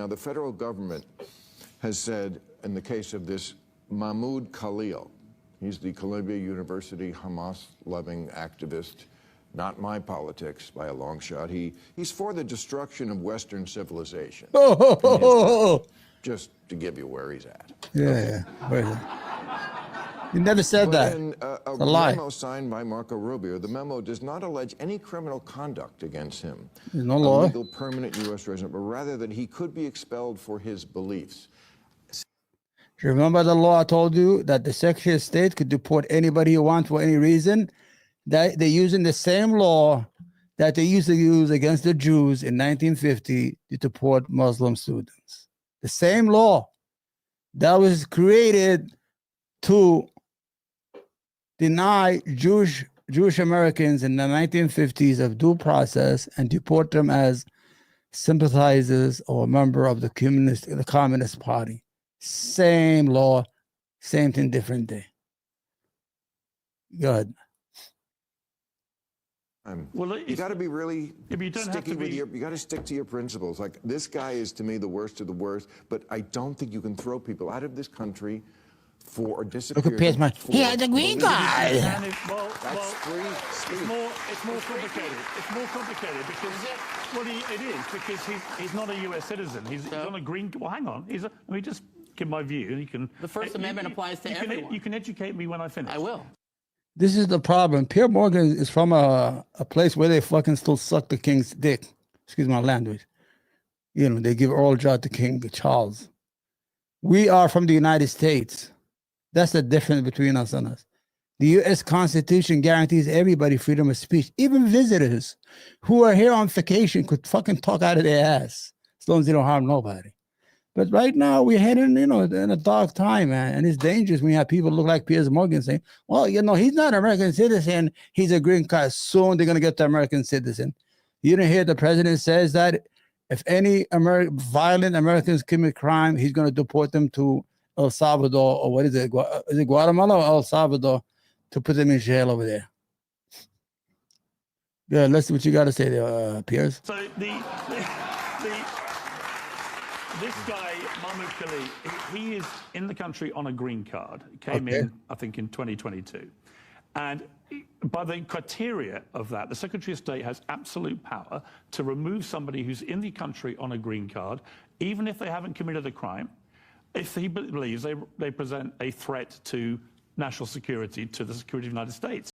Now, the federal government has said, in the case of this Mahmoud Khalil, he's the Columbia University Hamas-loving activist, not my politics by a long shot. He's for the destruction of Western civilization. Just to give you where he's at. Yeah, okay. You never said that. In a lie. memo signed by Marco Rubio, the memo does not allege any criminal conduct against him. There's no law. A legal permanent U.S. resident, but rather that he could be expelled for his beliefs. Remember the law I told you that the Secretary of State could deport anybody you want for any reason? That they're using the same law that they used to use against the Jews in 1950 to deport Muslim students. The same law that was created to deny Jewish Americans in the 1950s of due process and deport them as sympathizers or a member of the Communist Party. Same law, same thing, different day. Go ahead. Well, you got to be really sticky with you got to stick to your principles. Like, this guy is, to me, the worst of the worst, but I don't think you can throw people out of this country for disappearing. Look at Piers Morgan. He has a green card. That's free speech. It's more complicated. It's more complicated because, well, it is because he's not a U.S. citizen. He's on a green. Well, hang on. Let me just give my view. You can. The First Amendment applies to everyone. You can educate me when I finish. I will. This is the problem. Piers Morgan is from a place where they fucking still suck the king's dick. Excuse my language. You know, they give oral job to King Charles. We are from the United States. That's the difference between us and us. The U.S. Constitution guarantees everybody freedom of speech. Even visitors who are here on vacation could fucking talk out of their ass as long as they don't harm nobody. But right now we're heading, in a dark time, man. And it's dangerous when you have people look like Piers Morgan saying, well, he's not an American citizen. He's a green card. Soon they're going to get the American citizen. You didn't hear the president says that if any violent Americans commit crime, he's going to deport them to El Salvador, or what is it? Is it Guatemala or El Salvador, to put them in jail over there? Yeah, let's see what you got to say there, Piers. So this guy, Mahmoud Khalil, he is in the country on a green card. Came in, I think, in 2022. And by the criteria of that, the Secretary of State has absolute power to remove somebody who's in the country on a green card, even if they haven't committed a crime, if he believes they present a threat to national security, to the security of the United States.